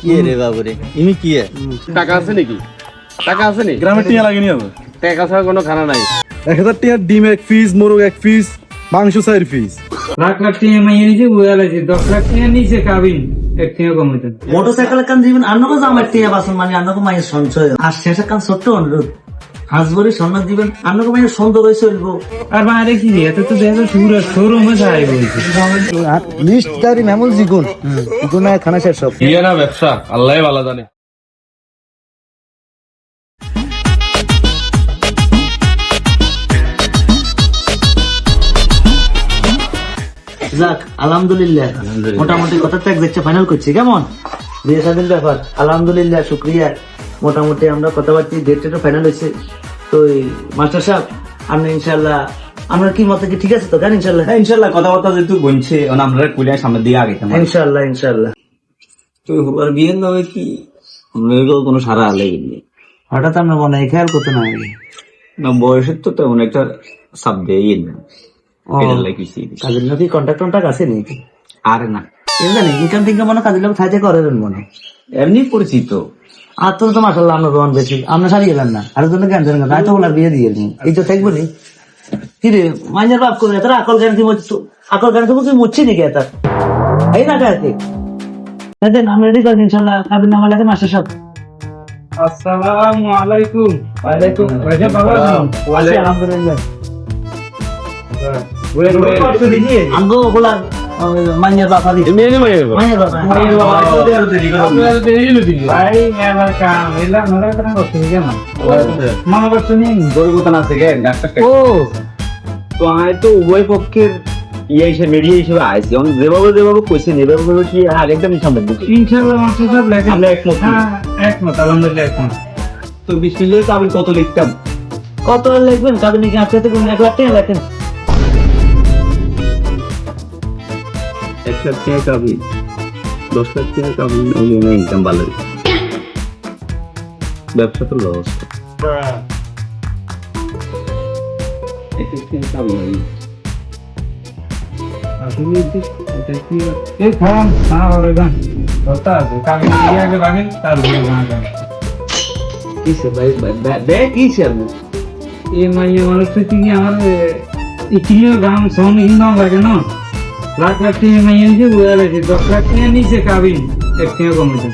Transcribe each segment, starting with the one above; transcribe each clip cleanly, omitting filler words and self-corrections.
কি রে বাবুরে ইনি কি টাকা আছে নাকি? টাকা আছে নি? গ্রামের টিয়া লাগেনি হবে টাকা ছাড়া কোনো খানা নাই। 1000 টিয়ার ডিম এক পিস, মোরগ এক পিস, মাংস 4 পিস। লাখ লাখ টাকা মাইয়ে নিচে বুয়া লাগছে 10 লাখ টাকা নিচে কাবিন এক টাকা কমাইতেন মোটরসাইকেল কান দিবেন আন্নকো জামার টিয়া বাসন মানে আন্নকো মায়ের সঞ্চয় আর শেষে কান ছোট্ট অনুরোধ হাজবরি সন্ন্যাস দিবেন আন্নকো মায়ের সুন্দর হয়ে চলবো আর বাইরে কি এত তো দেখো সুরা শোরুমে যাই বলছে লিস্ট তারি মেমুল জিগুন জিগুন খানা শেষ সব বিয়ে না ব্যবসা আল্লাহই ভালো জানে। যাক আলহামদুলিল্লাহ মোটামুটি কথা ট্যাগ দেখছে ফাইনাল করছি কেমন বিয়ে শাদীর ব্যাপার আলহামদুলিল্লাহ শুক্রিয়া মোটামুটি আমরা কথাবার্তা ডেটটা ফাইনাল হয়েছে তো মাস্টার সাহেব আপনি ইনশাল্লাহ আপনার কি মতে কি ঠিক আছে তো কেন ইনশাল্লাহ ইনশাআল্লাহ কথাবার্তা যেহেতু বলছে আমরা কুলিয়া সামনের দিকে আগে ইনশাল্লাহ ইনশাল্লাহ তো আর বিয়ের নামে কি কোনো সারা লাগেনি হঠাৎ আপনার মনে হয় খেয়াল করতে না না বয়সের তো তেমন একটা চাপ দেয় না কাজের লোক কন্ট্যাক্ট আছে নাকি আর না জানি ইনকাম টিনকাম মনে কাজের লোক থাকতে করেন মনে এমনি পরিচিত আর তোর তো মাসাল্লাহ আপনার রোহন বেশি আপনার সারি গেলেন না আর জন্য জ্ঞান জানেন না তো বলার বিয়ে দিয়ে নি এই তো থাকবো নি কি রে মাইনের বাপ করে তোর আকল জ্ঞান কি আকল জ্ঞান তুমি মুচ্ছি নাকি এটা এই না কাকে দেন আমি রেডি করেন ইনশাল্লাহ কাবিন নামা লাগে মাসের সাথে আসসালামু আলাইকুম ওয়ালাইকুম ওয়াইজা বাবা আলহামদুলিল্লাহ ওয়ে আঙ্গো বলা মাইনের বাপ আদি মাইনের বাপ ভাই মেলা কাম এলা নরা কথা করতে কেন মনে করছো নি গরিবতা আছে কে ও তো আমি তো উভয় পক্ষের ইয়ে হিসেবে মিডিয়া হিসেবে আইছি যেভাবে কইছে এভাবে কি আর একদম সামনে দিচ্ছি ইনশাআল্লাহ মাস্টার সাহেব লেখেন আমরা একমত হ্যাঁ একমত আলহামদুলিল্লাহ একমত তো 20 মিনিটে তো আমি কত লিখতাম কত লিখবেন কাবিন নাকি আপনি তো 1 লাখ টাকা লেখেন 1 লাখ টাকা কাবি 10 লাখ টাকা কাবি ইনকাম ভালো ব্যবসা তো লস এই খান হ্যাঁ ওরে গান কথা আছে কাবিন দিয়ে আগে বাগেন তারপরে গান গান কিসে ভাই বে কিসে আপনি এই মাইয়ে মানুষ থেকে কি আমার ইকিলে গান সন ইনকাম লাগে না লাখ লাখ টাকা মাইয়ে নিচে বুয়া লাগে 10 লাখ টাকা নিচে কাবিন এক টাকা কমাইতেন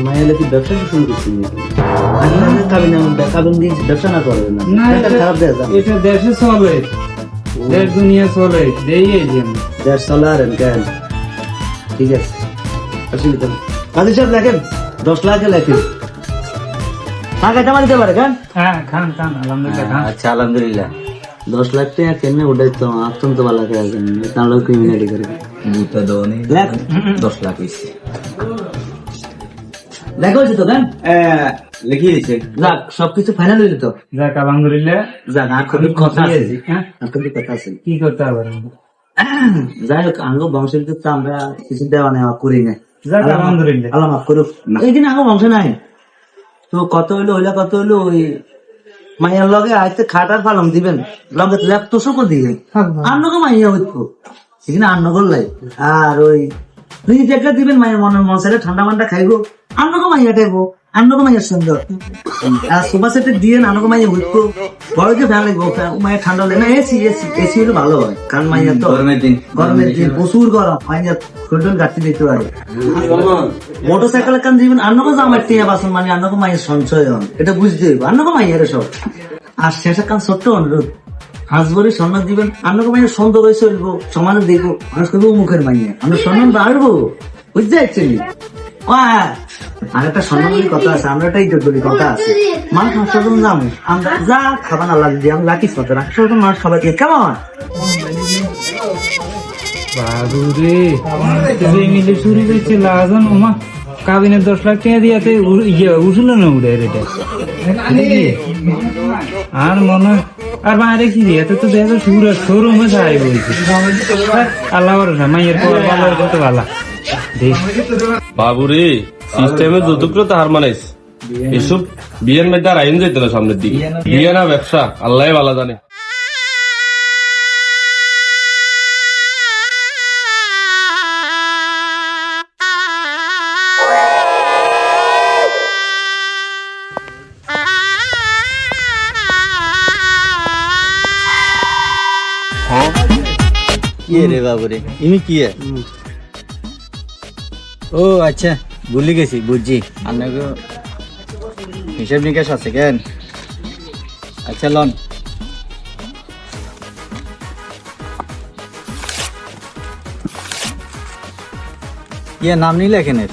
মায়ের কি ব্যবসা শুরু করছি কাবিন কাবিন দিয়ে ব্যবসা না করবেন না না এটা খারাপ দেয় জানো এটা দেশে চলে দেশ দুনিয়া চলে দেই এই যে দেড় সালার কেন ঠিক আছে অসুবিধা নেই কাজী সাহেব লেখেন 10 লাখ লেখেন টাকা জমা দিতে পারে কেন হ্যাঁ খান খান আলহামদুলিল্লাহ খান আচ্ছা আলহামদুলিল্লাহ 10 লাখ টাকা কেন ওটাই তো অত্যন্ত ভালো করে আছেন তাহলে ক্রিমিনালি করে বুতা দোনে লেখ 10 লাখ হইছে দেখা হয়েছে তো কেন লিখিয়ে দিছে যাক সবকিছু ফাইনাল হইলো তো যাক আলহামদুলিল্লাহ যাক আর খুবই কথা আছে হ্যাঁ আর খুবই কথা আছে কি করতে হবে যাই হোক আঙ্গ বংশের তো আমরা কিছু দেওয়া নেওয়া করি না যাক আলহামদুলিল্লাহ আল্লাহ মাফ করুক এই দিন আঙ্গ বংশ নাই তো কত হইলো কত হইলো ওই মাইয়ার লগে আইতে খাটার পালন দিবেন লগে ল্যাপ তোষকও দিবেন আন্নকে মাইয়া হইতো এখানে আন্ন করলাই আর ওই ফ্রিজ একটা দিবেন মায়ের মনের মন সাইডে ঠান্ডা মান্ডা খাইবো আন্নকে মাইয়া খাইবো আন্নকে মাইয়ার সুন্দর আর সোফা সেটে দিয়ে আন্নকে মাইয়া হইতো বড় যে ফ্যান লাগবো মায়ের ঠান্ডা লাগে না এসি হলে ভালো হয় কারণ মাইয়া তো গরমের দিন প্রচুর গরম মাইয়া খুলটুন গাড়ি দিতে পারে মোটরসাইকেল কান দিবেন আন্নকে জামার টিয়া বাসন মানে আন্নকে মায়ের সঞ্চয় হন এটা বুঝতে হইব আন্নকে মাইয়ারে সব আর শেষে কান ছোট্ট অনুরোধ হাজবরি সন্ন্যাস দিবেন আন্নকে মাইয়া সুন্দর হয়ে চলবো সমানে দেখবো মানুষ করবো মুখের মাইয়া আমরা সম্মান বাড়বো বুঝতে অ্যাকচুয়ালি আর একটা সম্মানের কথা আছে আমরা একটা ইজ্জত বলি কথা আছে মানুষ হাসপাতাল যাবো আমরা যা খাবার না লাগবে আমি লাকিস মতো হাসপাতাল মানুষ সবাইকে কেমন বাবু রে মিলে চুরি করছে লাজন ওমা কাবিনের 10 লাখ টাকা দিয়াতে উঠলো না উড়ে এটা আর মনে আর বাইরে কি এত তো দেখো সুরা শোরুমে যাই বলছে আল্লাহ ভরসা মাইয়ের পর ভালো কত ভালো বাবুরে সিস্টেমে যতগুলো তো হার মানাইস এসব বিয়ের মধ্যে আর আইন যেত না সামনের দিকে বিয়ে না ব্যবসা আল্লাহই ভালো জানে। বাবুরে ইমি কি ও আচ্ছা ভুলে গেছি বুঝছি আপনাকে হিসাব নিকাশ আছে কেন আচ্ছা লন ইয়ে নাম নিলে এখানে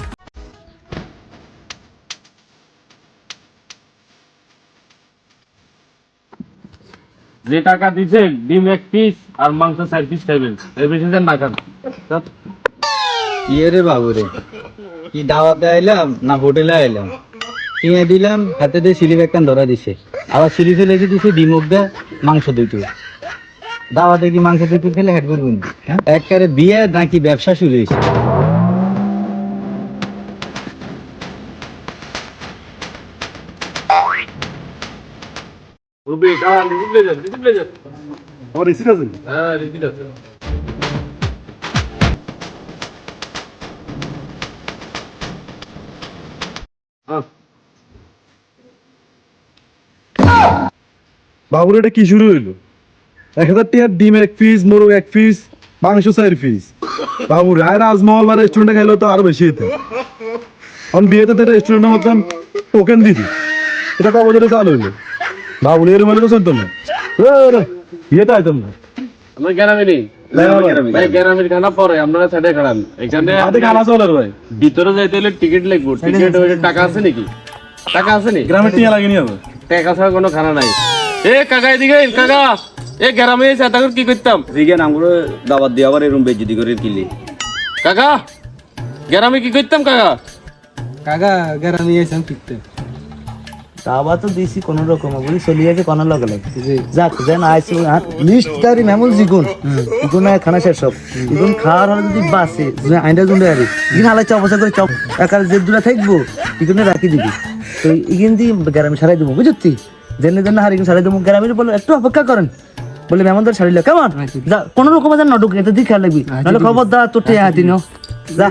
যে টাকা দিছে ডিম 1 পিস আর মাংস 4 পিস খাইবেন এর বেশি দেন না খান ইয়ে রে বাবুরে কি দাওয়াতে আইলাম না হোটেলে আইলাম কিনে দিলাম হাতে দিয়ে সিলিপ একটা ধরা দিছে আবার সিলি ফেলে দিছে ডিমুক দে মাংস দুটো দাওয়াতে কি মাংস দুটো খেলে হেড করবেন একবারে বিয়ে নাকি ব্যবসা শুরু হয়েছে রুবি কাল রিসিপ্লে যান আমার রিসিট আছে হ্যাঁ রিসিপ্লে আছে বাবুর এটা কি শুরু হইলো 1000 টাকার ডিম 1 পিস মোরগ 1 পিস মাংস 4 পিস বাবুর আর রাজমহল বা রেস্টুরেন্টে খাইলো তো আরো বেশি হতো এখন বিয়েতে তো রেস্টুরেন্টের মতন টোকেন দিদি এটা কবে ধরে চালু হইলো বাবুর এর মানে তো চলতো না বিয়েতে আইতাম না আমরা গ্রামে নেই ভাই গ্রামের খানা পরে আপনারা সাইডে খাড়ান এখানে হাতে খানা চলে ভাই ভিতরে যাইতে হলে টিকিট লাগবে টিকিট ওই টাকা আছে নাকি টাকা আছে নি গ্রামের টিয়া লাগেনি হবে টাকা ছাড়া কোনো খানা নাই এ কাকা এদিকে কাকা এ গ্রামে এসে তখন কি করতাম রিগেন আমগুলো দাবাত দিয়ে আবার এরকম বেজ্জতি করে কিলি কাকা গ্রামে কি করতাম কাকা কাকা গ্রামে এসে কিনতে দাবা তো দিছি কোন রকম বলি চলি আছে কোন লগে লাগে যাক যেন আইসি লিস্ট তারি মেমুল জিগুন জিগুন খানা শেষ সব জিগুন খাওয়ার হলে যদি বাসে আইন্ডা জুন্ডে আরি ইগিন হালাই অবস্থা করে চপ একার যে দুটা থাকবো ইগুনে রাখি দিবি তো ইগিন দি গ্রামে সারাই দেবো বুঝছি জেনে জেনে হার ইগিন সারাই দেবো গ্রামে বলে একটু অপেক্ষা করেন বলে মেমনদের সারিল কেমন যা কোন রকম যেন নডুক এতে দিয়ে খেয়াল লাগবি নাহলে খবর দা তোর ঠেয়া দিন যা